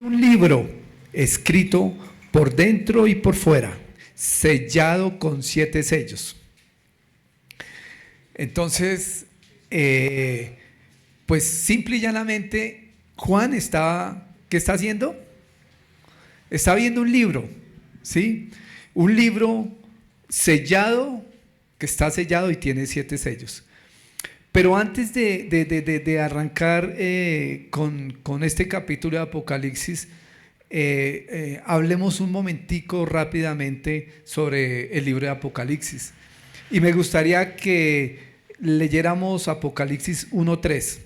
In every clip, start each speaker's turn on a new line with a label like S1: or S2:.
S1: Un libro escrito por dentro y por fuera, sellado con 7 sellos. Entonces, pues simple y llanamente, Juan está, ¿qué está haciendo? Está viendo un libro, ¿sí? Un libro sellado, que está sellado y tiene 7 sellos. Pero antes de arrancar con este capítulo de Apocalipsis, hablemos un momentico rápidamente sobre el libro de Apocalipsis. Y me gustaría que leyéramos Apocalipsis 1:3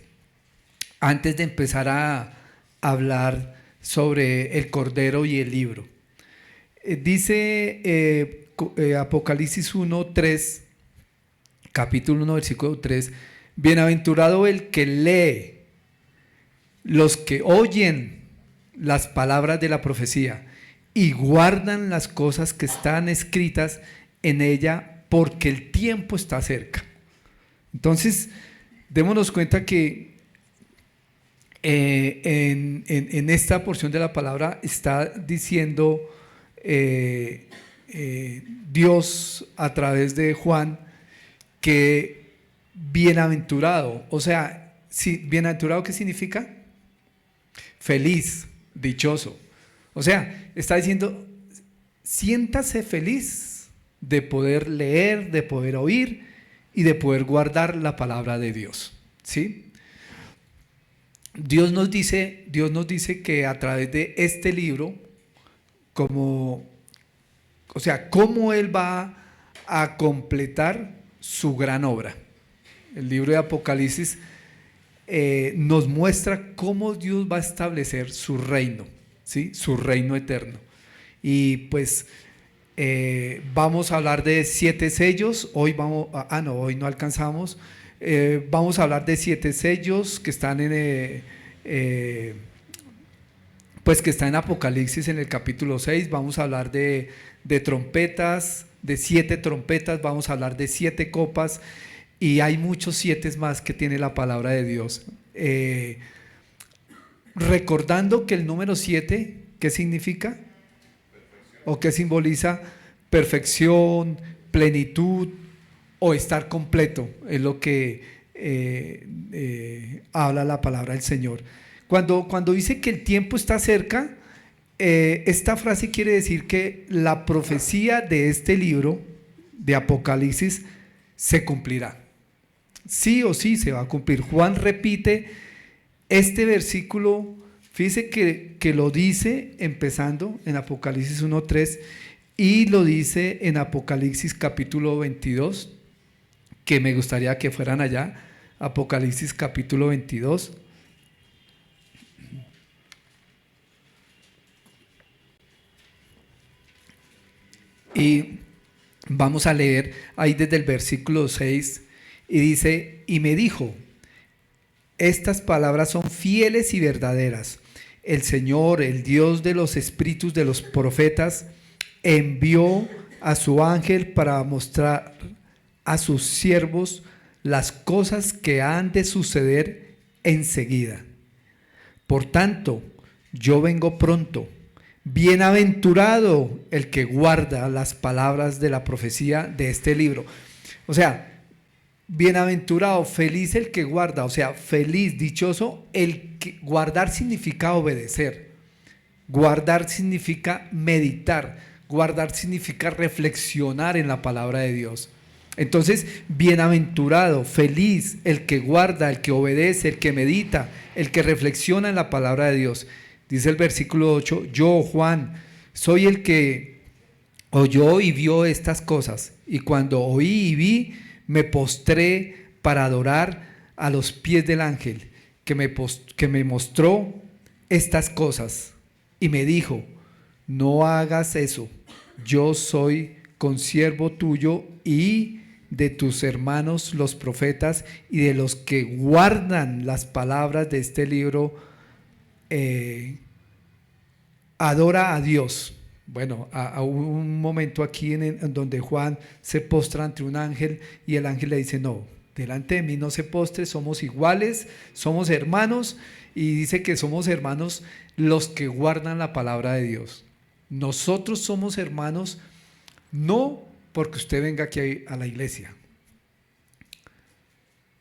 S1: antes de empezar a hablar sobre el Cordero y el libro. Dice Apocalipsis 1:3, capítulo 1, versículo 3: bienaventurado el que lee, los que oyen las palabras de la profecía y guardan las cosas que están escritas en ella, porque el tiempo está cerca. Entonces, démonos cuenta que en esta porción de la palabra está diciendo Dios a través de Juan que bienaventurado, o sea, bienaventurado, ¿qué significa? Feliz, dichoso. O sea, está diciendo, siéntase feliz de poder leer, de poder oír y de poder guardar la palabra de Dios, ¿sí? Dios nos dice que a través de este libro, cómo Él va a completar su gran obra. El libro de Apocalipsis nos muestra cómo Dios va a establecer su reino, ¿sí? Su reino eterno. Y pues vamos a hablar de 7 sellos. Hoy hoy no alcanzamos. Vamos a hablar de 7 sellos que están que está en Apocalipsis en el capítulo 6. Vamos a hablar de trompetas, de 7 trompetas. Vamos a hablar de 7 copas. Y hay muchos 7 más que tiene la palabra de Dios. Recordando que el número 7, ¿qué significa? ¿O qué simboliza? Perfección, plenitud o estar completo. Es lo que habla la palabra del Señor. Cuando dice que el tiempo está cerca, esta frase quiere decir que la profecía de este libro de Apocalipsis se cumplirá. Sí o sí se va a cumplir. Juan repite este versículo, fíjese que lo dice empezando en Apocalipsis 1:3 y lo dice en Apocalipsis capítulo 22, que me gustaría que fueran allá. Apocalipsis capítulo 22. Y vamos a leer ahí desde el versículo 6. Y dice, y me dijo, estas palabras son fieles y verdaderas. El Señor, el Dios de los espíritus de los profetas, envió a su ángel para mostrar a sus siervos las cosas que han de suceder enseguida. Por tanto, yo vengo pronto. Bienaventurado el que guarda las palabras de la profecía de este libro. O sea, bienaventurado, feliz el que guarda, o sea, feliz, dichoso el que guardar significa obedecer, guardar significa meditar, guardar significa reflexionar en la palabra de Dios. Entonces, bienaventurado, feliz el que guarda, el que obedece, el que medita, el que reflexiona en la palabra de Dios. Dice el versículo 8, yo, Juan, soy el que oyó y vio estas cosas, y cuando oí y vi, me postré para adorar a los pies del ángel que me mostró estas cosas y me dijo, no hagas eso, yo soy consiervo tuyo y de tus hermanos los profetas y de los que guardan las palabras de este libro. Adora a Dios. Bueno, a un momento aquí en donde Juan se postra ante un ángel y el ángel le dice, no, delante de mí no se postre, somos iguales, somos hermanos, y dice que somos hermanos los que guardan la palabra de Dios. Nosotros somos hermanos no porque usted venga aquí a la iglesia,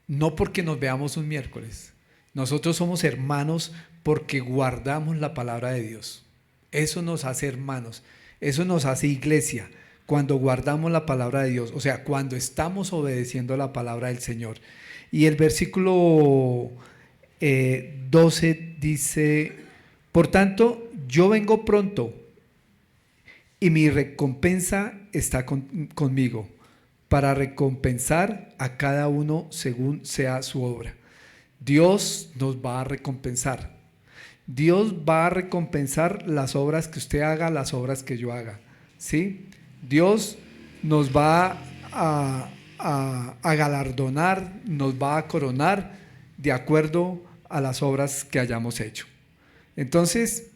S1: no porque nos veamos un miércoles. Nosotros somos hermanos porque guardamos la palabra de Dios. Eso nos hace hermanos, eso nos hace iglesia, cuando guardamos la palabra de Dios, o sea, cuando estamos obedeciendo la palabra del Señor. Y el versículo 12 dice: por tanto, yo vengo pronto y mi recompensa está conmigo, para recompensar a cada uno según sea su obra. Dios nos va a recompensar. Dios va a recompensar las obras que usted haga, las obras que yo haga, ¿sí? Dios nos va a galardonar, nos va a coronar de acuerdo a las obras que hayamos hecho. Entonces,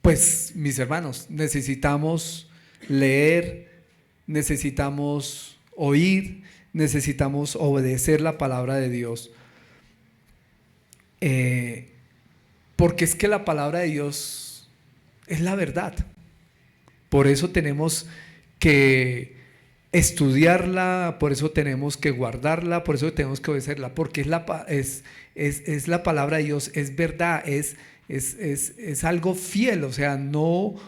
S1: pues mis hermanos, necesitamos leer, necesitamos oír, necesitamos obedecer la palabra de Dios, porque es que la palabra de Dios es la verdad. Por eso tenemos que estudiarla, por eso tenemos que guardarla, por eso tenemos que obedecerla, porque es la palabra de Dios, es verdad, es algo fiel, o sea, no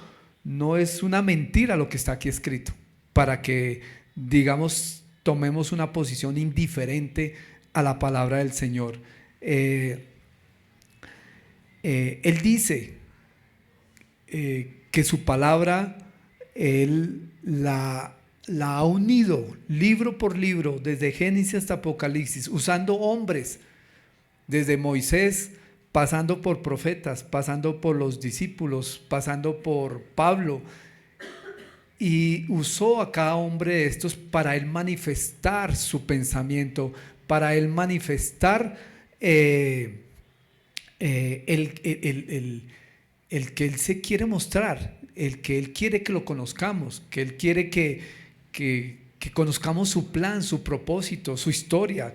S1: es una mentira lo que está aquí escrito, para que, digamos, tomemos una posición indiferente a la palabra del Señor. Él dice que su palabra, Él la ha unido libro por libro, desde Génesis hasta Apocalipsis, usando hombres, desde Moisés, pasando por profetas, pasando por los discípulos, pasando por Pablo, y usó a cada hombre de estos para él manifestar su pensamiento, para él manifestar el que él se quiere mostrar, el que él quiere que lo conozcamos, que él quiere que conozcamos su plan, su propósito, su historia.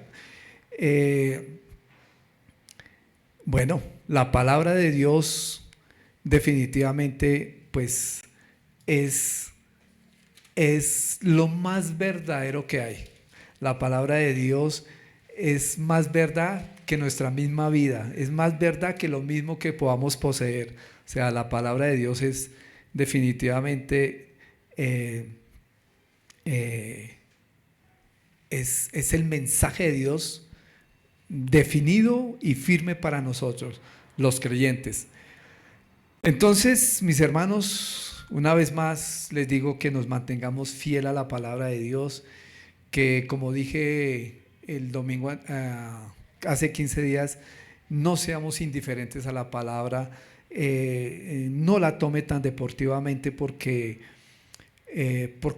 S1: Bueno, la palabra de Dios definitivamente pues es lo más verdadero que hay. La palabra de Dios es más verdad que nuestra misma vida, es más verdad que lo mismo que podamos poseer. O sea, la palabra de Dios es definitivamente es el mensaje de Dios definido y firme para nosotros, los creyentes. Entonces, mis hermanos, una vez más les digo que nos mantengamos fiel a la palabra de Dios, que, como dije el domingo, hace 15 días, no seamos indiferentes a la palabra, no la tome tan deportivamente porque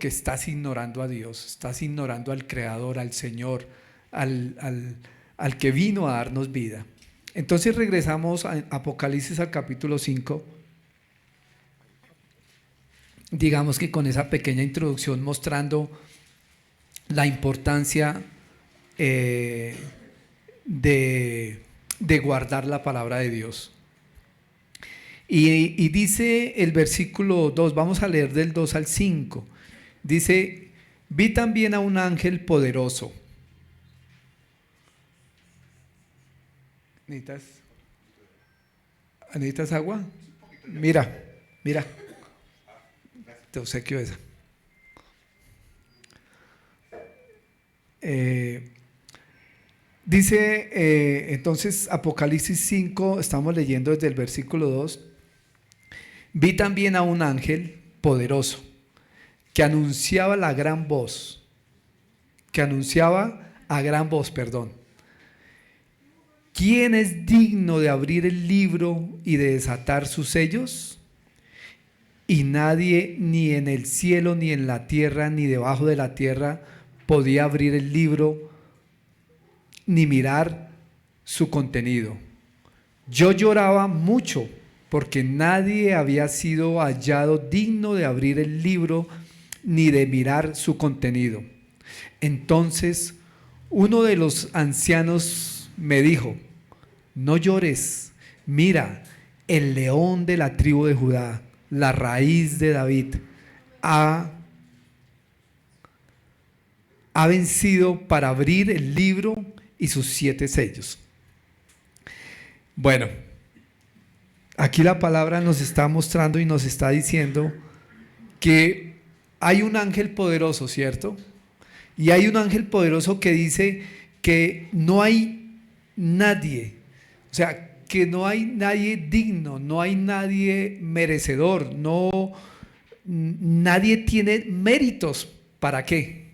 S1: estás ignorando a Dios, estás ignorando al Creador, al Señor, al que vino a darnos vida. Entonces regresamos a Apocalipsis al capítulo 5. Digamos que con esa pequeña introducción mostrando la importancia de guardar la palabra de Dios. Y dice el versículo 2, vamos a leer del 2 al 5. Dice: vi también a un ángel poderoso. ¿Necesitas agua? Mira, te obsequio esa. Dice entonces Apocalipsis 5, estamos leyendo desde el versículo 2. Vi también a un ángel poderoso que anunciaba a gran voz, ¿quién es digno de abrir el libro y de desatar sus sellos? Y nadie, ni en el cielo, ni en la tierra, ni debajo de la tierra, podía abrir el libro ni mirar su contenido. Yo lloraba mucho porque nadie había sido hallado digno de abrir el libro ni de mirar su contenido. Entonces uno de los ancianos me dijo: no llores, mira, el león de la tribu de Judá, la raíz de David, ha vencido para abrir el libro y sus 7 sellos. Bueno, aquí la palabra nos está mostrando y nos está diciendo que hay un ángel poderoso, ¿cierto? Y hay un ángel poderoso que dice que no hay nadie, o sea, que no hay nadie digno, no hay nadie merecedor, no, nadie tiene méritos. ¿Para qué?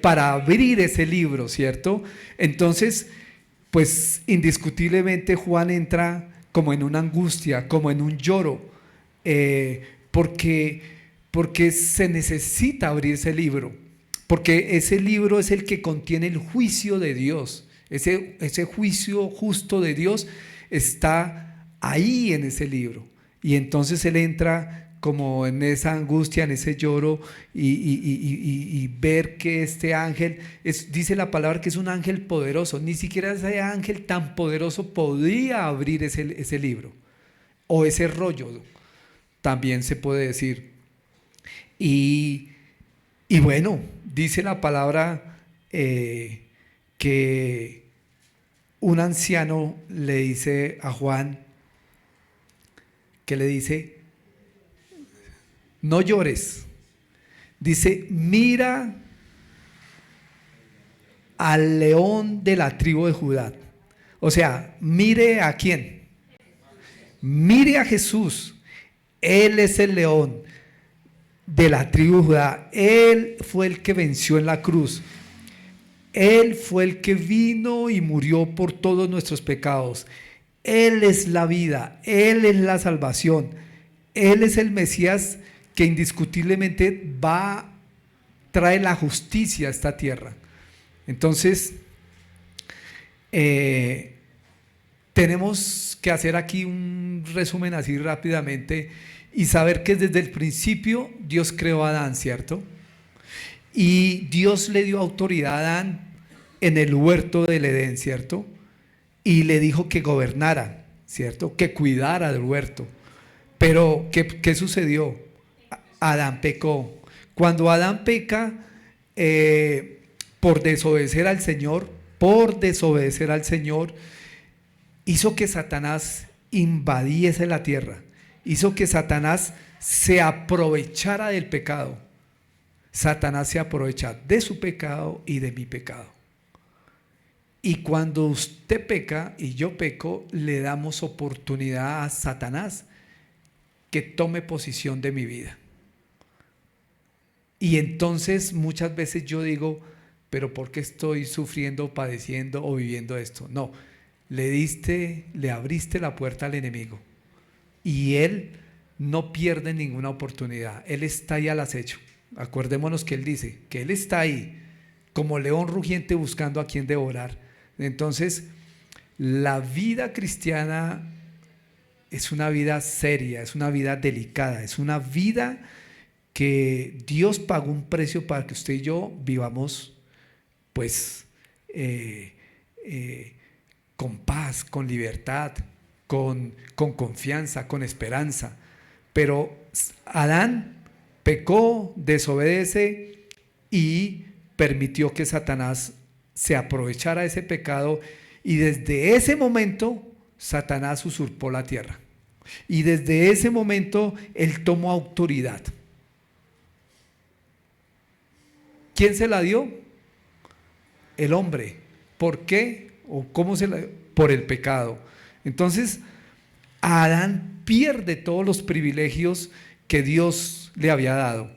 S1: Para abrir ese libro, ¿cierto? Entonces, pues indiscutiblemente Juan entra como en una angustia, como en un lloro, porque se necesita abrir ese libro, porque ese libro es el que contiene el juicio de Dios, ese juicio justo de Dios está ahí en ese libro, y entonces él entra como en esa angustia, en ese lloro, y ver que este ángel, dice la palabra que es un ángel poderoso, ni siquiera ese ángel tan poderoso podía abrir ese libro, o ese rollo, también se puede decir. Y bueno, dice la palabra que un anciano le dice a Juan, que le dice: no llores. Dice: mira al león de la tribu de Judá. O sea, mire a quién. Mire a Jesús. Él es el león de la tribu de Judá. Él fue el que venció en la cruz. Él fue el que vino y murió por todos nuestros pecados. Él es la vida. Él es la salvación. Él es el Mesías que indiscutiblemente trae la justicia a esta tierra. Entonces, tenemos que hacer aquí un resumen así rápidamente y saber que desde el principio Dios creó a Adán, ¿cierto? Y Dios le dio autoridad a Adán en el huerto del Edén, ¿cierto? Y le dijo que gobernara, ¿cierto? Que cuidara del huerto. Pero, ¿qué sucedió? Adán pecó. Cuando Adán peca, por desobedecer al Señor, hizo que Satanás invadiese la tierra, hizo que Satanás se aprovechara del pecado. Satanás se aprovecha de su pecado y de mi pecado. Y cuando usted peca y yo peco, le damos oportunidad a Satanás que tome posición de mi vida. Y entonces muchas veces yo digo: pero ¿por qué estoy sufriendo, padeciendo o viviendo esto? No, le abriste la puerta al enemigo y él no pierde ninguna oportunidad. Él está ahí al acecho. Acordémonos que él dice que él está ahí como león rugiente buscando a quien devorar. Entonces, la vida cristiana es una vida seria, es una vida delicada, es una vida que Dios pagó un precio para que usted y yo vivamos pues con paz, con libertad, con confianza, con esperanza. Pero Adán pecó, desobedece y permitió que Satanás se aprovechara de ese pecado, y desde ese momento Satanás usurpó la tierra y desde ese momento él tomó autoridad. ¿Quién se la dio? El hombre. ¿Por qué? ¿O cómo se la dio? Por el pecado. Entonces Adán pierde todos los privilegios que Dios le había dado,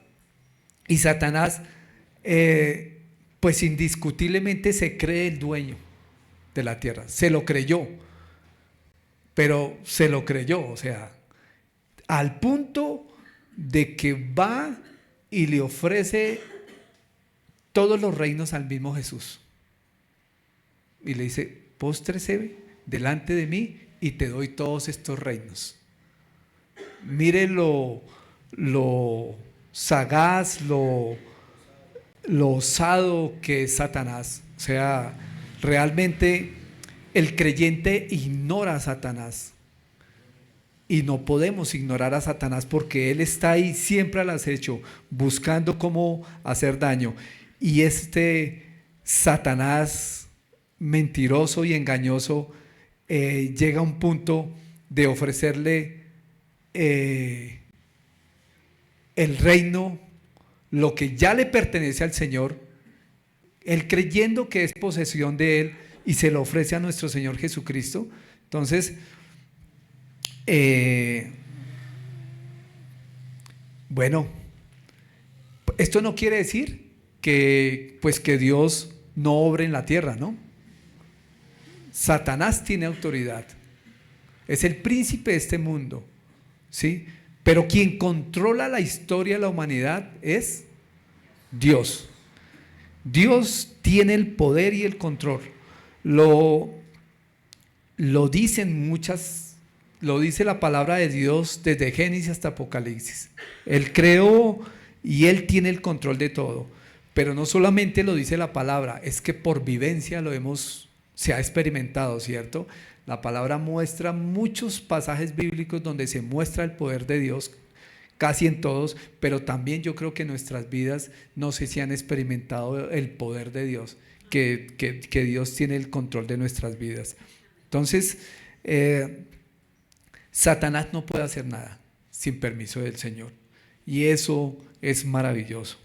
S1: y Satanás pues indiscutiblemente se cree el dueño de la tierra. Se lo creyó, pero se lo creyó, o sea, al punto de que va y le ofrece todos los reinos al mismo Jesús y le dice: póstrese delante de mí y te doy todos estos reinos. Mire lo sagaz, lo osado que es Satanás. O sea, realmente el creyente ignora a Satanás. Y no podemos ignorar a Satanás porque él está ahí siempre al acecho, buscando cómo hacer daño. Y este Satanás mentiroso y engañoso llega a un punto de ofrecerle el reino, lo que ya le pertenece al Señor, él creyendo que es posesión de él y se lo ofrece a nuestro Señor Jesucristo. Entonces, bueno, esto no quiere decir que, pues, que Dios no obre en la tierra, ¿no? Satanás tiene autoridad, es el príncipe de este mundo, ¿sí? Pero quien controla la historia de la humanidad es Dios. Dios tiene el poder y el control. Lo dicen muchas, lo dice la palabra de Dios desde Génesis hasta Apocalipsis. Él creó y Él tiene el control de todo. Pero no solamente lo dice la palabra, es que por vivencia se ha experimentado, ¿cierto? La palabra muestra muchos pasajes bíblicos donde se muestra el poder de Dios, casi en todos, pero también yo creo que en nuestras vidas no sé si han experimentado el poder de Dios, que Dios tiene el control de nuestras vidas. Entonces, Satanás no puede hacer nada sin permiso del Señor, y eso es maravilloso.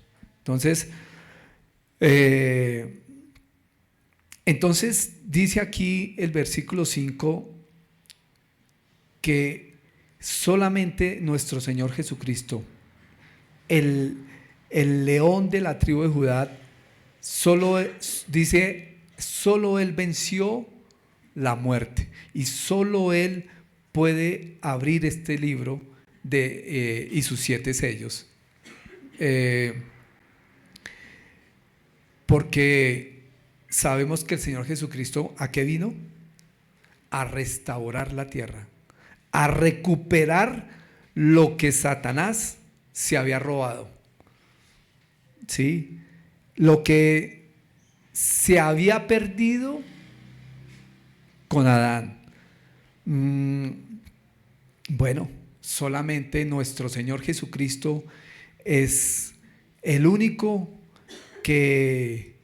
S1: Entonces dice aquí el versículo 5 que solamente nuestro Señor Jesucristo, el león de la tribu de Judá, dice, solo Él venció la muerte y solo Él puede abrir este libro y sus 7 sellos. Porque sabemos que el Señor Jesucristo, ¿a qué vino? A restaurar la tierra, a recuperar lo que Satanás se había robado, ¿sí? Lo que se había perdido con Adán. Bueno, solamente nuestro Señor Jesucristo es el único que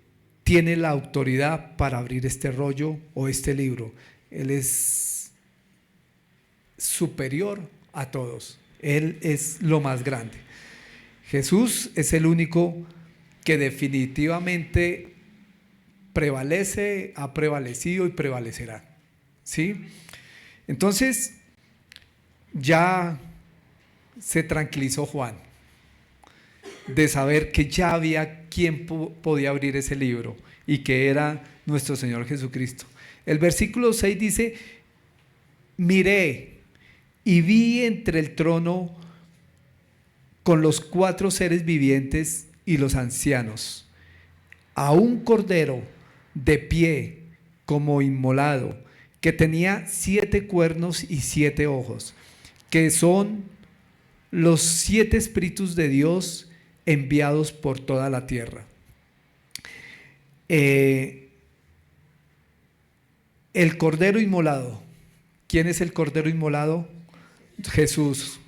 S1: tiene la autoridad para abrir este rollo o este libro. Él es superior a todos. Él es lo más grande. Jesús es el único que definitivamente prevalece, ha prevalecido y prevalecerá, ¿sí? Entonces, ya se tranquilizó Juan de saber que ya había quien podía abrir ese libro y que era nuestro Señor Jesucristo. El versículo 6 dice: miré y vi entre el trono con los 4 seres vivientes y los ancianos a un cordero de pie como inmolado, que tenía 7 cuernos y 7 ojos, que son los 7 espíritus de Dios enviados por toda la tierra. El cordero inmolado. ¿Quién es el cordero inmolado? Jesús.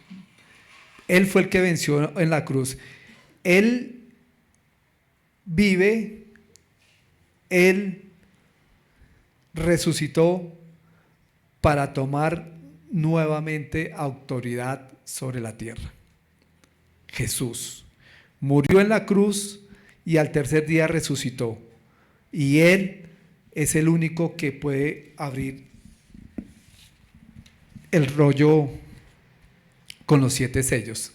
S1: Él fue el que venció en la cruz. Él vive, Él resucitó para tomar nuevamente autoridad sobre la tierra. Jesús murió en la cruz y al tercer día resucitó. Y Él es el único que puede abrir el rollo con los 7 sellos.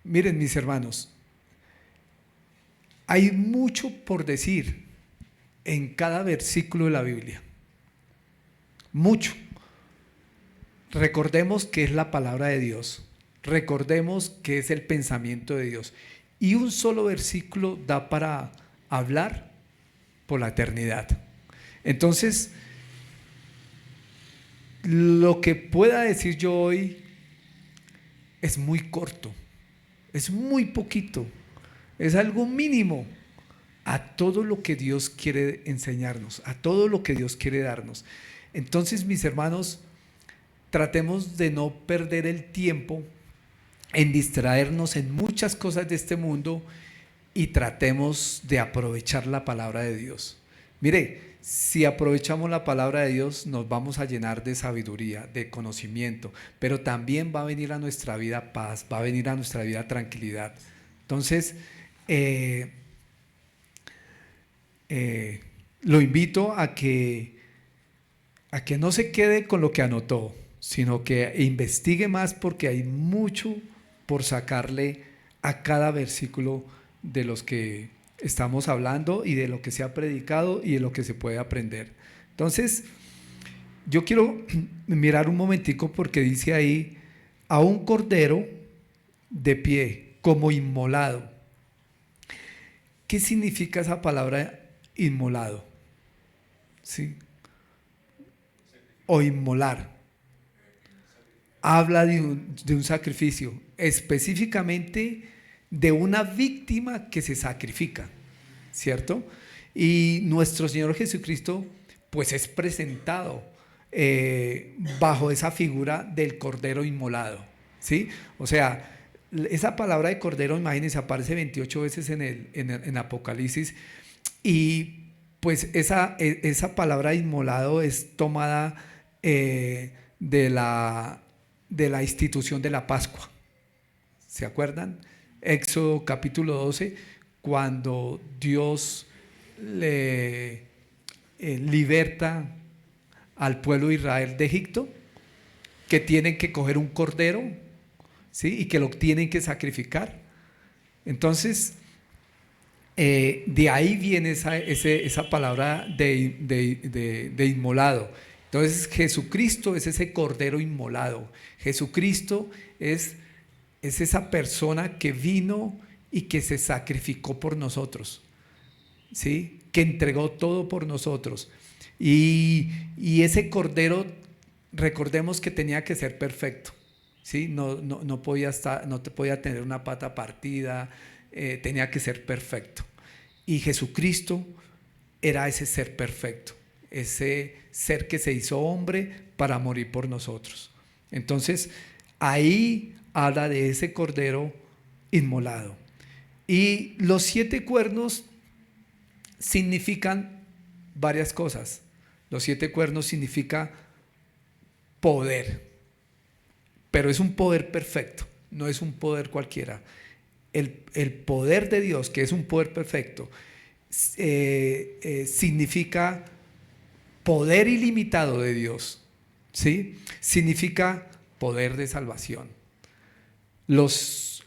S1: Miren, mis hermanos, hay mucho por decir en cada versículo de la Biblia. Mucho. Recordemos que es la palabra de Dios. Recordemos que es el pensamiento de Dios. Y un solo versículo da para hablar por la eternidad. Entonces, lo que pueda decir yo hoy es muy corto, es muy poquito, es algo mínimo a todo lo que Dios quiere enseñarnos, a todo lo que Dios quiere darnos. Entonces, mis hermanos, tratemos de no perder el tiempo en distraernos en muchas cosas de este mundo y tratemos de aprovechar la palabra de Dios. Mire, si aprovechamos la palabra de Dios, nos vamos a llenar de sabiduría, de conocimiento, pero también va a venir a nuestra vida paz, va a venir a nuestra vida tranquilidad. Entonces, lo invito a que no se quede con lo que anotó, sino que investigue más, porque hay mucho por sacarle a cada versículo de los que estamos hablando y de lo que se ha predicado y de lo que se puede aprender. Entonces, yo quiero mirar un momentico, porque dice ahí: a un cordero de pie como inmolado. ¿Qué significa esa palabra inmolado? ¿Sí? O inmolar. Habla de un sacrificio, específicamente de una víctima que se sacrifica, ¿cierto? Y nuestro Señor Jesucristo pues es presentado bajo esa figura del cordero inmolado, ¿sí? O sea, esa palabra de cordero, imagínense, aparece 28 veces en Apocalipsis, y pues esa palabra inmolado es tomada de la institución de la Pascua. ¿Se acuerdan? Éxodo capítulo 12, cuando Dios le liberta al pueblo de Israel de Egipto, que tienen que coger un cordero, ¿sí? Y que lo tienen que sacrificar. Entonces, de ahí viene esa palabra de inmolado. Entonces, Jesucristo es ese cordero inmolado. Jesucristo es esa persona que vino y que se sacrificó por nosotros, ¿sí? Que entregó todo por nosotros. Y ese cordero, recordemos que tenía que ser perfecto, ¿sí? No podía no te podía tener una pata partida, tenía que ser perfecto. Y Jesucristo era ese ser perfecto, ese ser que se hizo hombre para morir por nosotros. Entonces, ahí habla de ese cordero inmolado. Y los 7 cuernos significan varias cosas. Los 7 cuernos significa poder, pero es un poder perfecto, no es un poder cualquiera. El poder de Dios, que es un poder perfecto, significa poder ilimitado de Dios, ¿sí? Significa poder de salvación. Los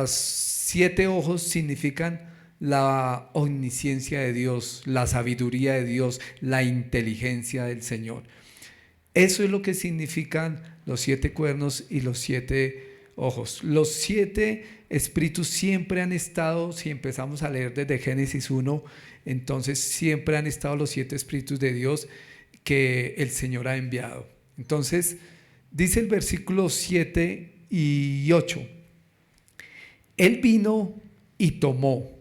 S1: 7 ojos significan la omnisciencia de Dios, la sabiduría de Dios, la inteligencia del Señor. Eso es lo que significan los 7 cuernos y los 7 ojos. Los 7 espíritus siempre han estado, si empezamos a leer desde Génesis 1, entonces siempre han estado los 7 espíritus de Dios que el Señor ha enviado. Entonces, dice el versículo 7 y 8: Él vino y tomó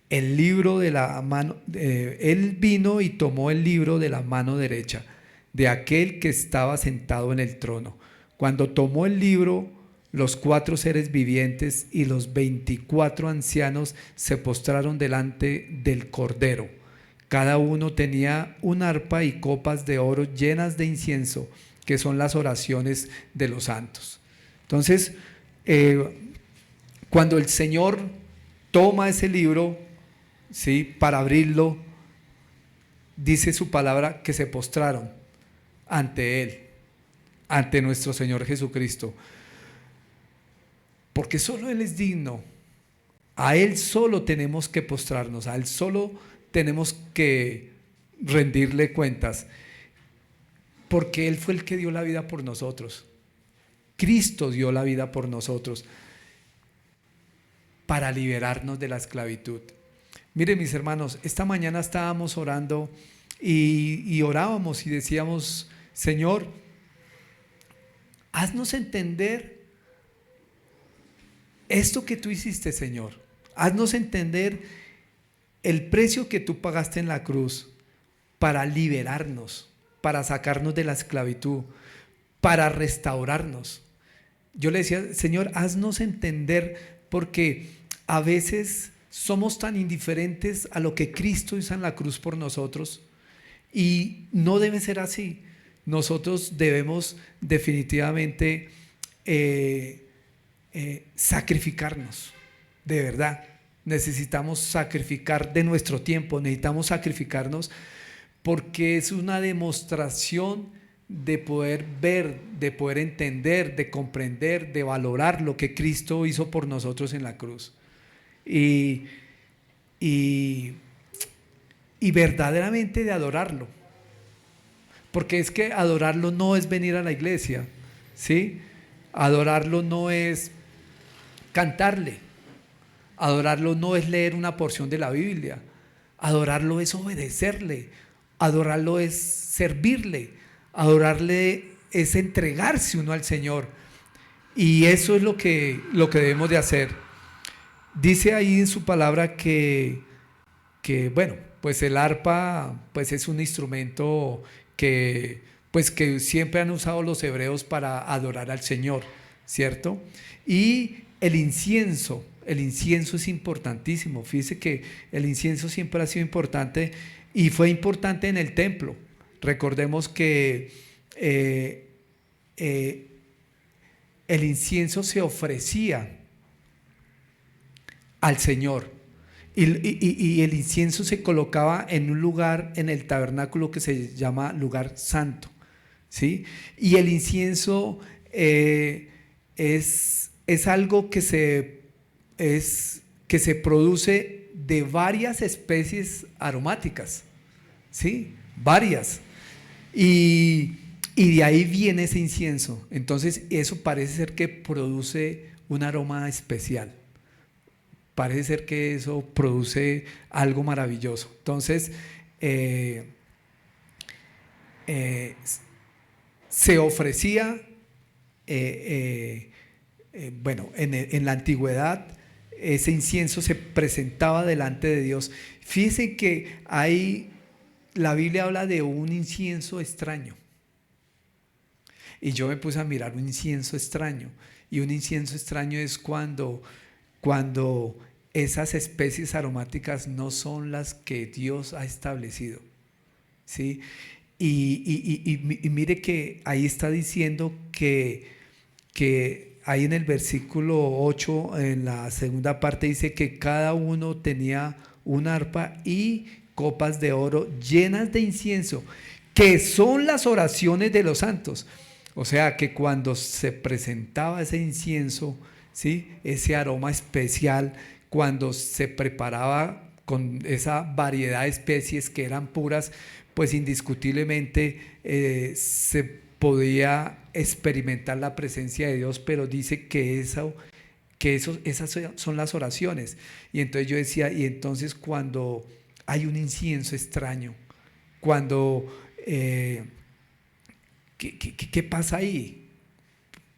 S1: el libro de la mano, él vino y tomó el libro de la mano derecha de aquel que estaba sentado en el trono. Cuando tomó el libro, los 4 seres vivientes y los 24 ancianos se postraron delante del Cordero. Cada uno tenía un arpa y copas de oro llenas de incienso, que son las oraciones de los santos. Entonces, cuando el Señor toma ese libro, ¿sí?, para abrirlo, dice su palabra que se postraron ante Él, ante nuestro Señor Jesucristo, porque solo Él es digno. A Él solo tenemos que postrarnos, a Él solo tenemos que rendirle cuentas, porque Él fue el que dio la vida por nosotros. Cristo dio la vida por nosotros para liberarnos de la esclavitud. Miren, mis hermanos, esta mañana estábamos orando y orábamos y decíamos: Señor, haznos entender esto que tú hiciste, Señor, haznos entender el precio que tú pagaste en la cruz para liberarnos, para sacarnos de la esclavitud, para restaurarnos. Yo le decía, Señor, haznos entender, porque a veces somos tan indiferentes a lo que Cristo hizo en la cruz por nosotros, y no debe ser así. Nosotros debemos definitivamente sacrificarnos, de verdad. Necesitamos sacrificar de nuestro tiempo, necesitamos sacrificarnos, porque es una demostración de poder ver, de poder entender, de comprender, de valorar lo que Cristo hizo por nosotros en la cruz. Y, y, y verdaderamente de adorarlo. Porque es que adorarlo no es venir a la iglesia, ¿sí? Adorarlo no es cantarle. Adorarlo no es leer una porción de la Biblia. Adorarlo es obedecerle. Adorarlo es servirle. Adorarle es entregarse uno al Señor. Y eso es lo que debemos de hacer. Dice ahí en su palabra que bueno, pues el arpa pues es un instrumento que siempre han usado los hebreos para adorar al Señor, ¿cierto? Y el incienso es importantísimo. Fíjese que el incienso siempre ha sido importante y fue importante en el templo. Recordemos que el incienso se ofrecía al Señor, y el incienso se colocaba en un lugar en el tabernáculo que se llama lugar santo, ¿sí? Y el incienso es algo que se produce de varias especies aromáticas, ¿sí? Varias. Y de ahí viene ese incienso. Entonces eso parece ser que produce un aroma especial. Parece ser que eso produce algo maravilloso. Entonces se ofrecía, bueno, en la antigüedad ese incienso se presentaba delante de Dios. Fíjense que la Biblia habla de un incienso extraño. Y yo me puse a mirar un incienso extraño. Y un incienso extraño es cuando esas especies aromáticas no son las que Dios ha establecido, ¿sí? Y mire que ahí está diciendo que ahí en el versículo 8, en la segunda parte, dice que cada uno tenía una arpa y copas de oro llenas de incienso, que son las oraciones de los santos. O sea que cuando se presentaba ese incienso, ¿sí?, ese aroma especial, cuando se preparaba con esa variedad de especies que eran puras, pues indiscutiblemente se podía experimentar la presencia de Dios. Pero dice que esas son las oraciones. Y entonces yo decía, y entonces cuando hay un incienso extraño, cuando ¿qué pasa ahí?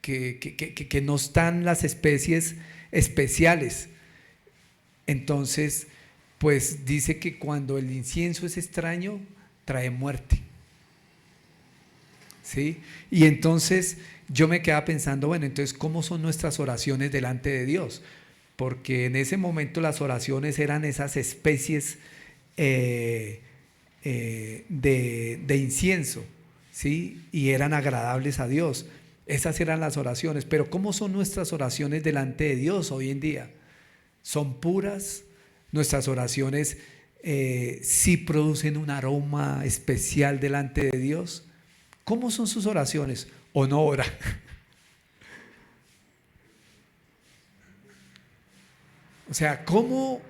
S1: Que no están las especies especiales. Entonces, pues dice que cuando el incienso es extraño, trae muerte, ¿sí? Y entonces yo me quedaba pensando, bueno, entonces ¿cómo son nuestras oraciones delante de Dios? Porque en ese momento las oraciones eran esas especies de incienso, ¿sí? Y eran agradables a Dios. Esas eran las oraciones. Pero ¿cómo son nuestras oraciones delante de Dios hoy en día? ¿Son puras? Nuestras oraciones sí producen un aroma especial delante de Dios. ¿Cómo son sus oraciones? ¿O no ora? O sea, ¿cómo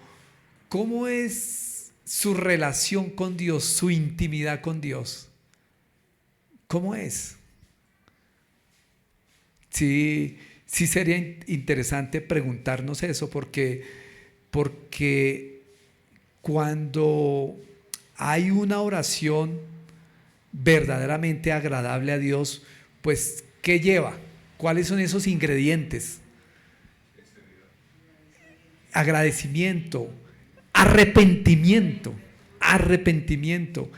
S1: es su relación con Dios, su intimidad con Dios? ¿Cómo es? Sí, sí sería interesante preguntarnos eso, porque cuando hay una oración verdaderamente agradable a Dios, pues ¿qué lleva? ¿Cuáles son esos ingredientes? agradecimiento, arrepentimiento, arrepentimiento.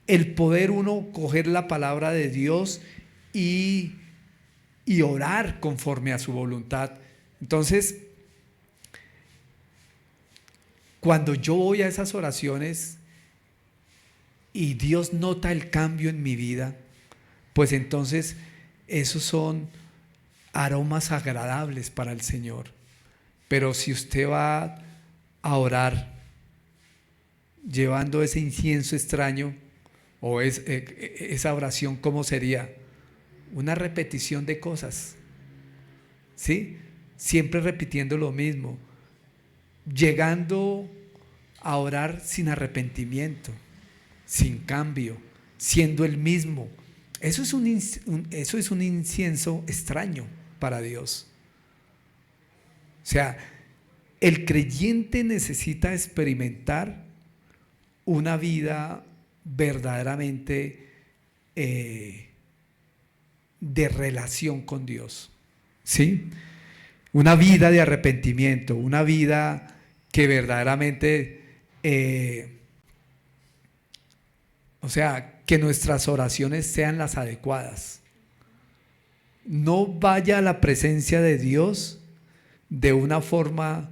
S1: El poder uno coger la palabra de Dios y orar conforme a su voluntad. Entonces, cuando yo voy a esas oraciones y Dios nota el cambio en mi vida, pues entonces esos son aromas agradables para el Señor. Pero si usted va a orar llevando ese incienso extraño o esa oración, ¿cómo sería? Una repetición de cosas, ¿sí? Siempre repitiendo lo mismo, llegando a orar sin arrepentimiento, sin cambio, siendo el mismo. Eso es un incienso extraño para Dios. O sea, el creyente necesita experimentar una vida verdaderamente de relación con Dios, ¿sí? Una vida de arrepentimiento, una vida que verdaderamente, o sea, que nuestras oraciones sean las adecuadas. No vaya a la presencia de Dios de una forma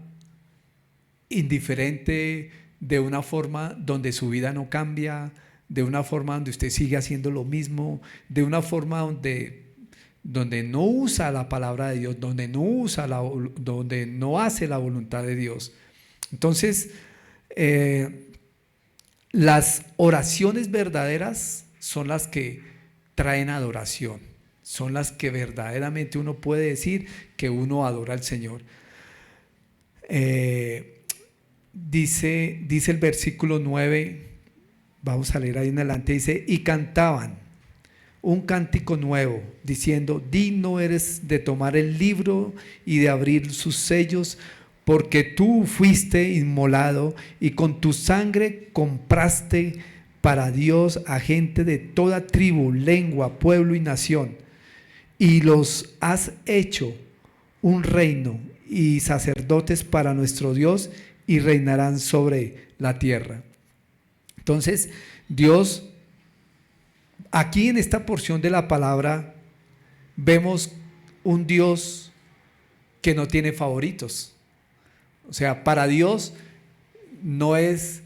S1: indiferente, de una forma donde su vida no cambia, de una forma donde usted sigue haciendo lo mismo, de una forma donde no usa la palabra de Dios, donde no hace la voluntad de Dios. Entonces, las oraciones verdaderas son las que traen adoración, son las que verdaderamente uno puede decir que uno adora al Señor. Dice el versículo 9, vamos a leer ahí en adelante, dice: y cantaban un cántico nuevo, diciendo: digno eres de tomar el libro y de abrir sus sellos, porque tú fuiste inmolado y con tu sangre compraste para Dios a gente de toda tribu, lengua, pueblo y nación, y los has hecho un reino y sacerdotes para nuestro Dios, y reinarán sobre la tierra. Entonces, Dios, aquí en esta porción de la palabra, vemos un Dios que no tiene favoritos. O sea, para Dios no es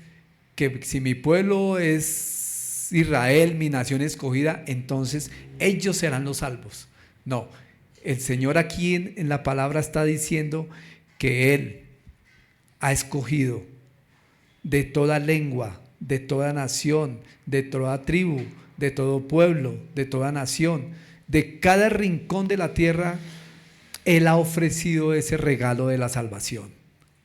S1: que si mi pueblo es Israel, mi nación escogida, entonces ellos serán los salvos. No, el Señor aquí en la palabra está diciendo que Él ha escogido de toda lengua, de toda nación, de toda tribu, de todo pueblo, de toda nación, de cada rincón de la tierra. Él ha ofrecido ese regalo de la salvación.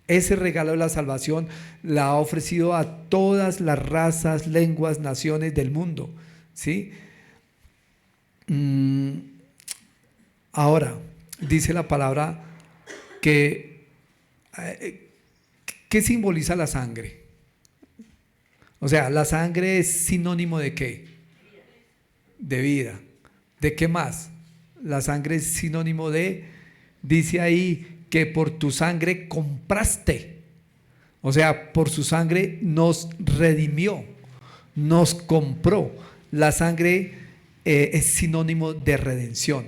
S1: Ese regalo de la salvación la ha ofrecido a todas las razas, lenguas, naciones del mundo, ¿sí? Ahora, dice la palabra que ¿qué simboliza la sangre? O sea, la sangre es sinónimo ¿de qué? De vida. ¿De qué más? La sangre es sinónimo dice ahí que por tu sangre compraste. O sea, por su sangre nos redimió, nos compró. La sangre es sinónimo de redención,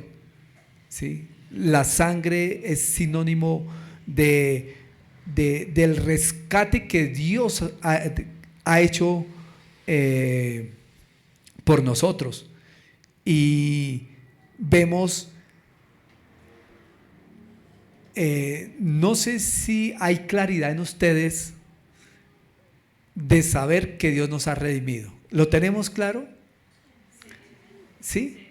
S1: ¿sí? La sangre es sinónimo del rescate que Dios ha hecho por nosotros. Y vemos, no sé si hay claridad en ustedes de saber que Dios nos ha redimido. ¿Lo tenemos claro? ¿Sí?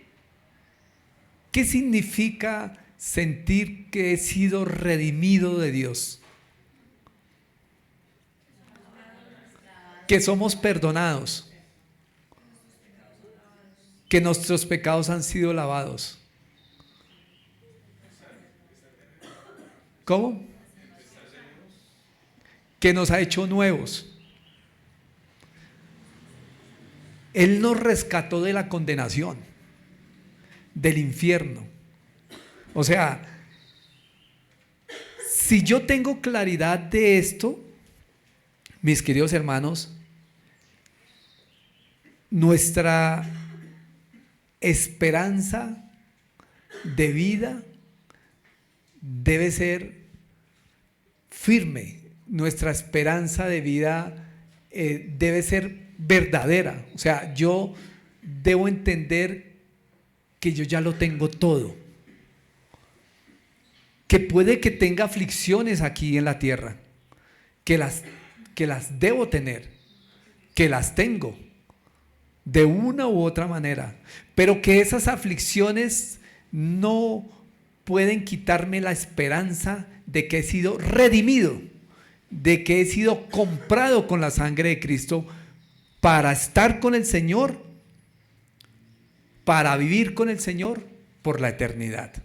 S1: ¿Qué significa sentir que he sido redimido de Dios? Que somos perdonados, que nuestros pecados han sido lavados. ¿Cómo? Que nos ha hecho nuevos. Él nos rescató de la condenación, del infierno. O sea, Si yo tengo claridad de esto, mis queridos hermanos, nuestra esperanza de vida debe ser firme, nuestra esperanza de vida debe ser verdadera. O sea, yo debo entender que yo ya lo tengo todo, que puede que tenga aflicciones aquí en la tierra, que las debo tener, que las tengo de una u otra manera, pero que esas aflicciones no pueden quitarme la esperanza de que he sido redimido, de que he sido comprado con la sangre de Cristo para estar con el Señor, para vivir con el Señor por la eternidad.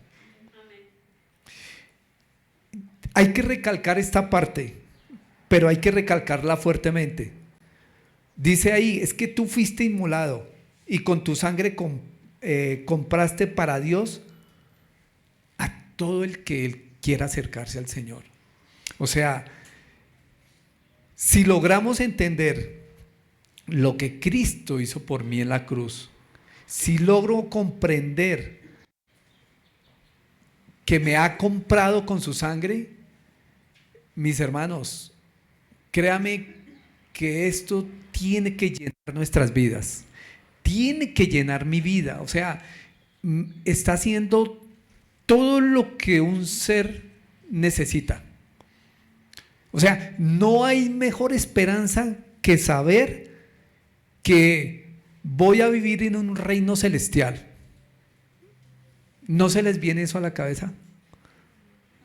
S1: Hay que recalcar esta parte, pero hay que recalcarla fuertemente. Dice ahí, es que tú fuiste inmolado y con tu sangre compraste para Dios a todo el que Él quiera acercarse al Señor. O sea, si logramos entender lo que Cristo hizo por mí en la cruz, si logro comprender que me ha comprado con su sangre, mis hermanos, créame que esto tiene que llenar nuestras vidas, tiene que llenar mi vida. O sea, está haciendo todo lo que un ser necesita. O sea, no hay mejor esperanza que saber que voy a vivir en un reino celestial. ¿No se les viene eso a la cabeza?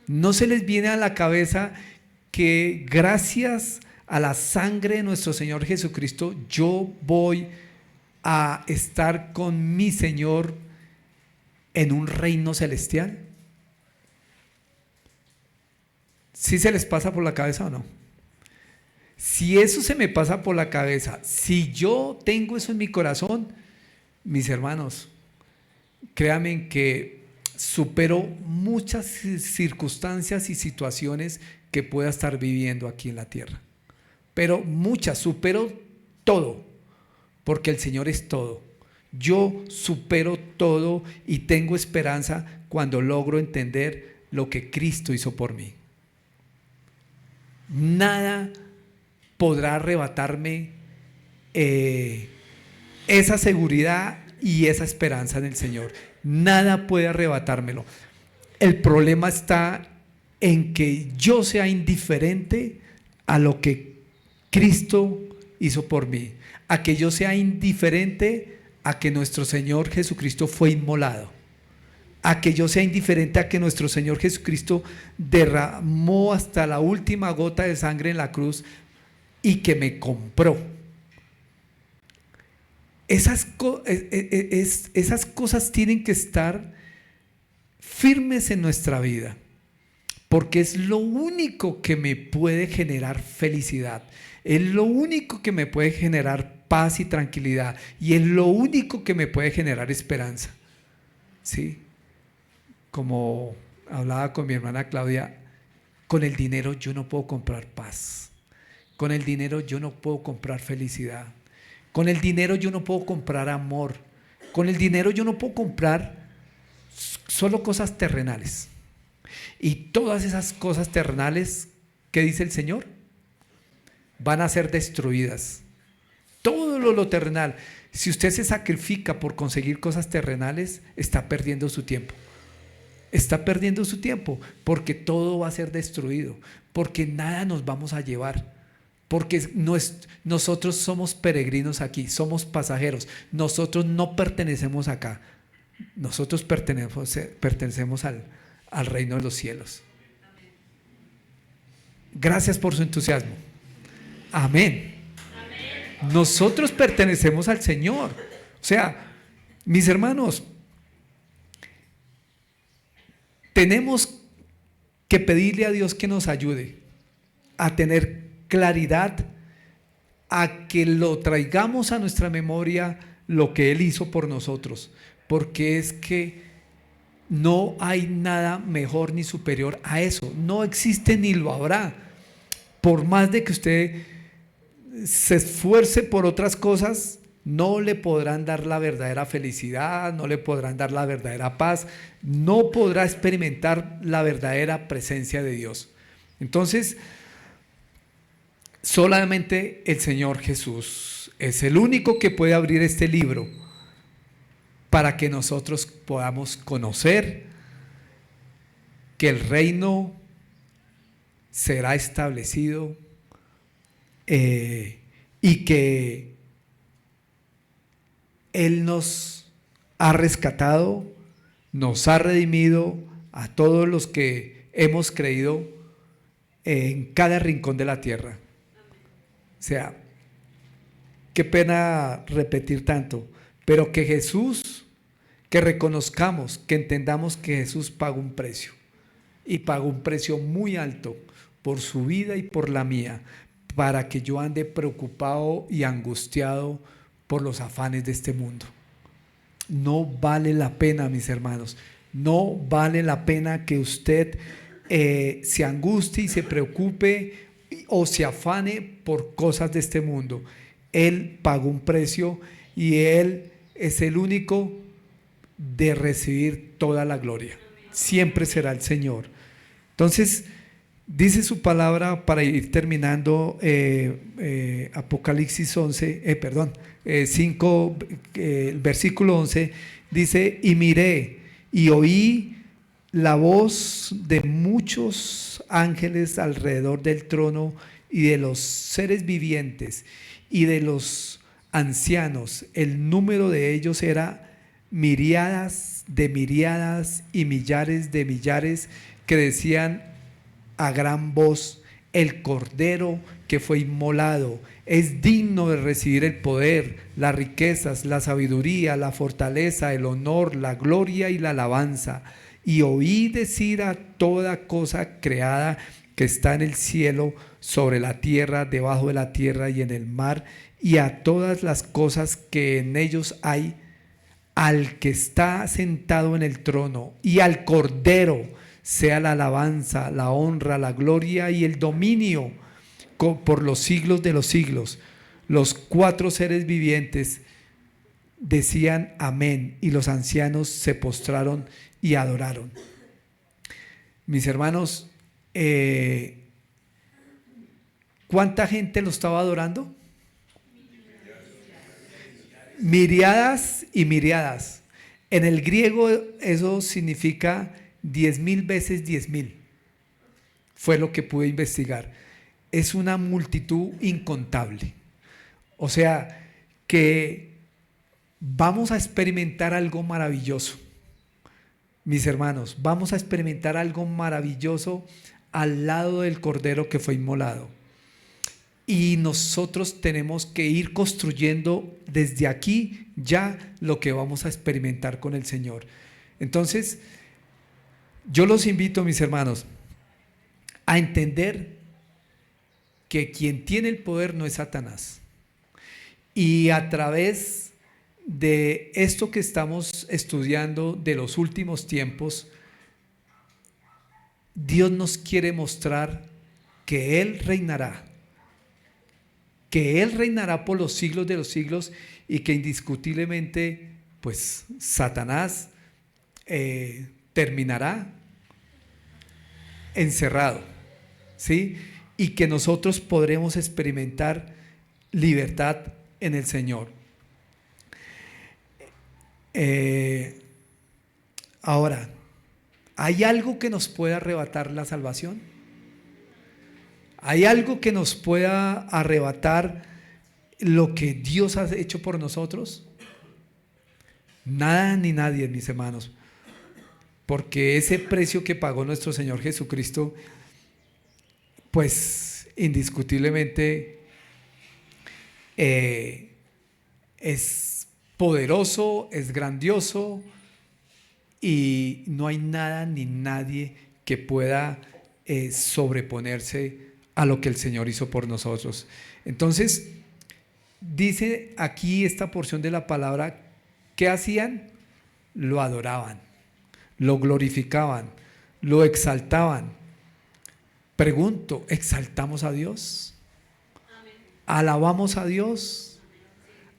S1: ¿No se les viene a la cabeza que gracias a la sangre de nuestro Señor Jesucristo yo voy a estar con mi Señor en un reino celestial? ¿Sí se les pasa por la cabeza o no? Si eso se me pasa por la cabeza, si yo tengo eso en mi corazón, mis hermanos, créanme que supero muchas circunstancias y situaciones que pueda estar viviendo aquí en la tierra. Pero muchas, supero todo, porque el Señor es todo. Yo supero todo y tengo esperanza cuando logro entender lo que Cristo hizo por mí. Nada podrá arrebatarme esa seguridad y esa esperanza en el Señor. Nada puede arrebatármelo. El problema está en que yo sea indiferente a lo que Cristo hizo por mí, a que yo sea indiferente a que nuestro Señor Jesucristo fue inmolado, a que yo sea indiferente a que nuestro Señor Jesucristo derramó hasta la última gota de sangre en la cruz y que me compró. Esas cosas tienen que estar firmes en nuestra vida, porque es lo único que me puede generar felicidad, es lo único que me puede generar paz y tranquilidad, y es lo único que me puede generar esperanza. ¿Sí? Como hablaba con mi hermana Claudia, con el dinero yo no puedo comprar paz, con el dinero yo no puedo comprar felicidad, con el dinero yo no puedo comprar amor, con el dinero yo no puedo comprar solo cosas terrenales. Y todas esas cosas terrenales, ¿qué dice el Señor? Van a ser destruidas. Todo lo terrenal. Si usted se sacrifica por conseguir cosas terrenales, está perdiendo su tiempo. Está perdiendo su tiempo, porque todo va a ser destruido, porque nada nos vamos a llevar, porque nosotros somos peregrinos aquí, somos pasajeros, nosotros no pertenecemos acá, nosotros pertenecemos al reino de los cielos. Gracias por su entusiasmo. Amén. Nosotros pertenecemos al Señor. O sea, mis hermanos, tenemos que pedirle a Dios que nos ayude a tener claridad, a que lo traigamos a nuestra memoria lo que Él hizo por nosotros, porque es que No hay nada mejor ni superior a eso. No existe ni lo habrá. Por más de que usted se esfuerce por otras cosas, no le podrán dar la verdadera felicidad, no le podrán dar la verdadera paz, no podrá experimentar la verdadera presencia de Dios. Entonces, solamente el Señor Jesús es el único que puede abrir este libro para que nosotros podamos conocer que el reino será establecido y que Él nos ha rescatado, nos ha redimido a todos los que hemos creído en cada rincón de la tierra. O sea, qué pena repetir tanto, pero que Jesús, que reconozcamos, que entendamos que Jesús pagó un precio, y pagó un precio muy alto por su vida y por la mía, para que yo ande preocupado y angustiado por los afanes de este mundo. No vale la pena, mis hermanos, no vale la pena que usted se angustie y se preocupe o se afane por cosas de este mundo. Él pagó un precio y Él es el único de recibir toda la gloria. Siempre será el Señor. Entonces, dice su palabra, para ir terminando, Apocalipsis 5, versículo 11, dice: y miré y oí la voz de muchos ángeles alrededor del trono y de los seres vivientes y de los ancianos. El número de ellos era miríadas de miríadas y millares de millares, que decían a gran voz: el Cordero que fue inmolado es digno de recibir el poder, las riquezas, la sabiduría, la fortaleza, el honor, la gloria y la alabanza. Y oí decir a toda cosa creada que está en el cielo, sobre la tierra, debajo de la tierra y en el mar, y a todas las cosas que en ellos hay, al que está sentado en el trono y al Cordero, sea la alabanza, la honra, la gloria y el dominio por los siglos de los siglos. Los cuatro seres vivientes decían amén, y los ancianos se postraron y adoraron. Mis hermanos, ¿cuánta gente lo estaba adorando? Miriadas y miriadas. En el griego eso significa 10,000 veces 10,000. Fue lo que pude investigar. Es una multitud incontable. O sea, que vamos a experimentar algo maravilloso. Mis hermanos, vamos a experimentar algo maravilloso al lado del Cordero que fue inmolado. Y nosotros tenemos que ir construyendo desde aquí ya lo que vamos a experimentar con el Señor. Entonces, yo los invito, mis hermanos, a entender que quien tiene el poder no es Satanás. Y a través de esto que estamos estudiando de los últimos tiempos, Dios nos quiere mostrar que Él reinará por los siglos de los siglos, y que indiscutiblemente pues Satanás terminará encerrado, ¿sí? Y que nosotros podremos experimentar libertad en el Señor. Ahora, ¿hay algo que nos pueda arrebatar la salvación? ¿Hay algo que nos pueda arrebatar lo que Dios ha hecho por nosotros? Nada ni nadie, mis hermanos, porque ese precio que pagó nuestro Señor Jesucristo, pues indiscutiblemente es poderoso, es grandioso, y no hay nada ni nadie que pueda sobreponerse a lo que el Señor hizo por nosotros. Entonces, dice aquí esta porción de la palabra: ¿qué hacían? Lo adoraban. lo glorificaban, lo exaltaban. Pregunto, ¿exaltamos a Dios? ¿Alabamos a Dios?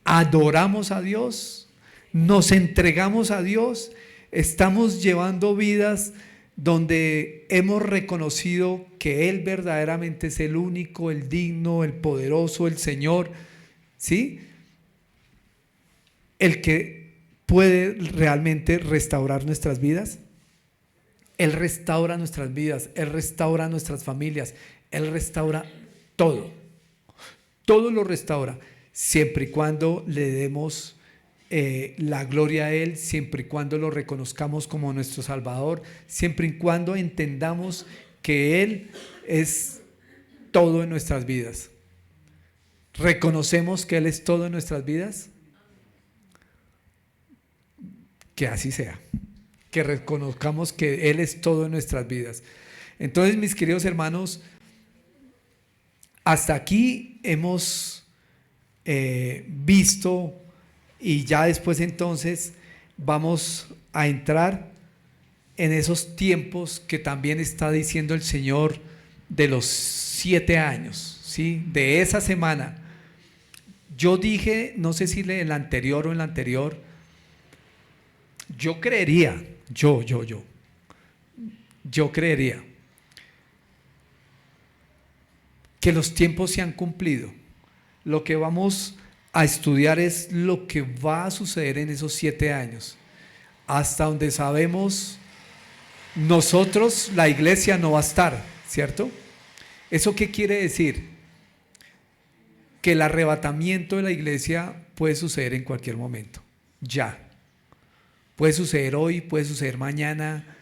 S1: ¿Adoramos a Dios? ¿Nos entregamos a Dios? ¿Estamos llevando vidas donde hemos reconocido que Él verdaderamente es el único, el digno, el poderoso, el Señor, ¿sí? El que puede realmente restaurar nuestras vidas? Él restaura nuestras vidas, Él restaura nuestras familias, Él restaura todo. Todo lo restaura, siempre y cuando le demos la gloria a Él, siempre y cuando lo reconozcamos como nuestro Salvador, siempre y cuando entendamos que Él es todo en nuestras vidas. ¿Reconocemos que Él es todo en nuestras vidas? Que así sea, que reconozcamos que Él es todo en nuestras vidas. Entonces, mis queridos hermanos, hasta aquí hemos visto, y ya después entonces vamos a entrar en esos tiempos que también está diciendo el Señor de los 7 años, ¿sí? De esa semana. Yo dije, no sé si en el anterior o en la anterior, yo creería, yo creería que los tiempos se han cumplido. Lo que vamos a estudiar es lo que va a suceder en esos 7 años. Hasta donde sabemos, nosotros, la iglesia no va a estar, ¿cierto? ¿Eso qué quiere decir? Que el arrebatamiento de la iglesia puede suceder en cualquier momento, ya. Puede suceder hoy, puede suceder mañana,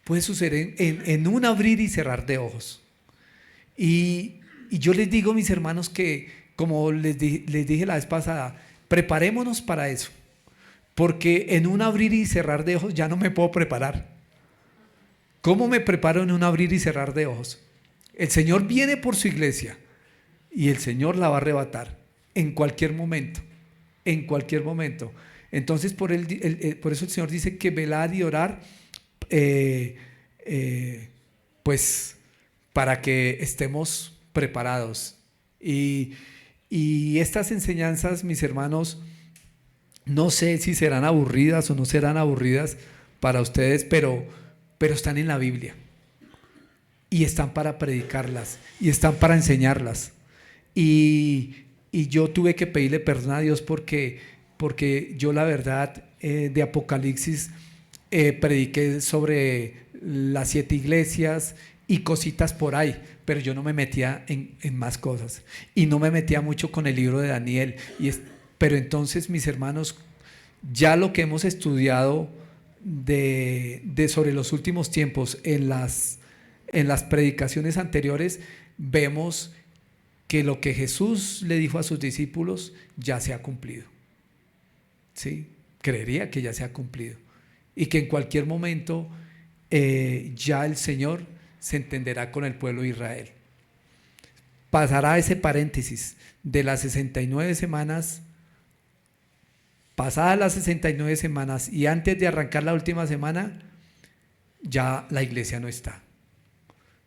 S1: puede suceder en un abrir y cerrar de ojos. Y yo les digo, mis hermanos, que como les dije la vez pasada, preparémonos para eso, porque en un abrir y cerrar de ojos ya no me puedo preparar. ¿Cómo me preparo en un abrir y cerrar de ojos? El Señor viene por su iglesia y el Señor la va a arrebatar en cualquier momento, en cualquier momento. Entonces por eso el Señor dice que velar y orar, pues para que estemos preparados. Y estas enseñanzas, mis hermanos, no sé si serán aburridas o no serán aburridas para ustedes, pero están en la Biblia y están para predicarlas y están para enseñarlas. Y yo tuve que pedirle perdón a Dios porque yo, la verdad, de Apocalipsis prediqué sobre las 7 iglesias y cositas por ahí, pero yo no me metía en más cosas y no me metía mucho con el libro de Daniel. Pero entonces, mis hermanos, ya lo que hemos estudiado sobre los últimos tiempos en las predicaciones anteriores, vemos que lo que Jesús le dijo a sus discípulos ya se ha cumplido. ¿Sí? Creería que ya se ha cumplido y que en cualquier momento ya el Señor se entenderá con el pueblo de Israel. Pasará ese paréntesis de las 69 semanas. Pasadas las 69 semanas y antes de arrancar la última semana, ya la iglesia no está.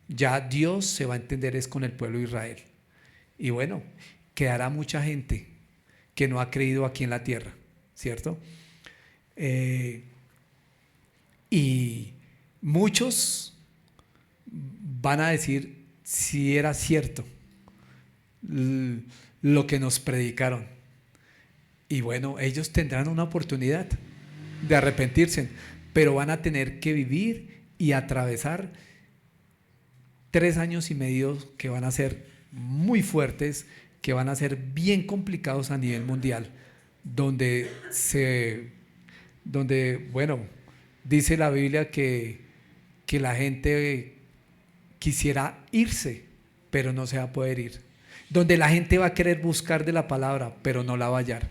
S1: Ya Dios se va a entender es con el pueblo de Israel. Y bueno, quedará mucha gente que no ha creído aquí en la tierra, ¿cierto? Y muchos van a decir si era cierto lo que nos predicaron. Y bueno, ellos tendrán una oportunidad de arrepentirse, pero van a tener que vivir y atravesar 3 años y medio que van a ser muy fuertes, que van a ser bien complicados a nivel mundial, donde bueno, dice la Biblia que la gente quisiera irse, pero no se va a poder ir. Donde la gente va a querer buscar de la palabra, pero no la va a hallar.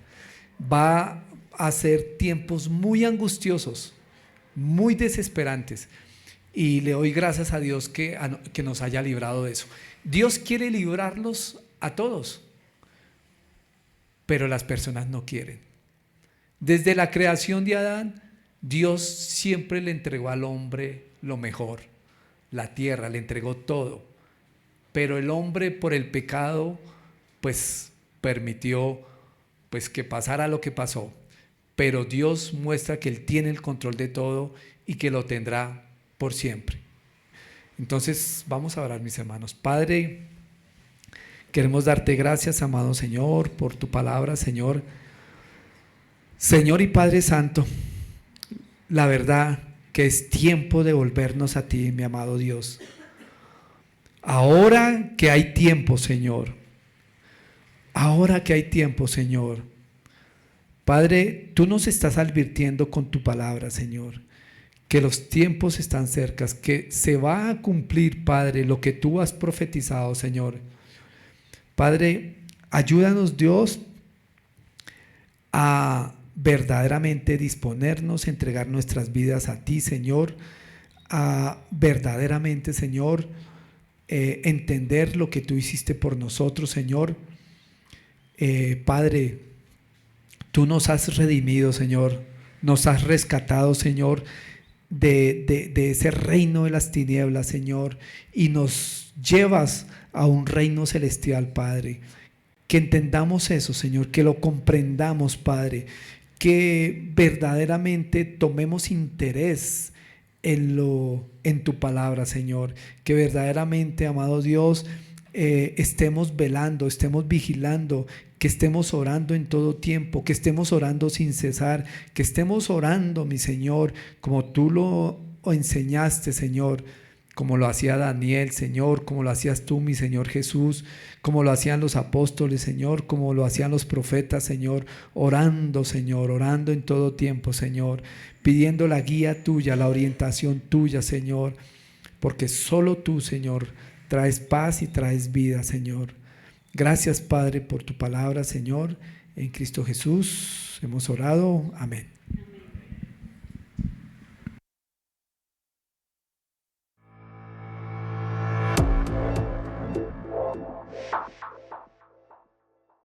S1: Va a ser tiempos muy angustiosos, muy desesperantes. Y le doy gracias a Dios que nos haya librado de eso. Dios quiere librarlos a todos, pero las personas no quieren. Desde la creación de Adán Dios siempre le entregó al hombre lo mejor, la tierra, le entregó todo, pero el hombre por el pecado pues permitió pues que pasara lo que pasó, pero Dios muestra que Él tiene el control de todo y que lo tendrá por siempre. Entonces vamos a orar, mis hermanos. Padre, queremos darte gracias, amado Señor, por tu palabra, Señor. Señor y Padre Santo, la verdad que es tiempo de volvernos a ti, mi amado Dios. Ahora que hay tiempo, Señor. Ahora que hay tiempo, Señor. Padre, tú nos estás advirtiendo con tu palabra, Señor, que los tiempos están cerca, que se va a cumplir, Padre, lo que tú has profetizado, Señor. Padre, ayúdanos, Dios, a verdaderamente disponernos, entregar nuestras vidas a ti, Señor, a verdaderamente, Señor, entender lo que tú hiciste por nosotros, Señor. Padre, tú nos has redimido, Señor, nos has rescatado, Señor, de ese reino de las tinieblas, Señor, y nos llevas a un reino celestial, Padre. Que entendamos eso, Señor, que lo comprendamos, Padre, que verdaderamente tomemos interés en tu palabra, Señor, que verdaderamente, amado Dios, estemos velando, estemos vigilando, que estemos orando en todo tiempo, que estemos orando sin cesar, que estemos orando, mi Señor, como tú lo enseñaste, Señor, como lo hacía Daniel, Señor, como lo hacías tú, mi Señor Jesús, como lo hacían los apóstoles, Señor, como lo hacían los profetas, Señor, orando, Señor, orando en todo tiempo, Señor, pidiendo la guía tuya, la orientación tuya, Señor, porque solo tú, Señor, traes paz y traes vida, Señor. Gracias, Padre, por tu palabra, Señor. En Cristo Jesús hemos orado. Amén.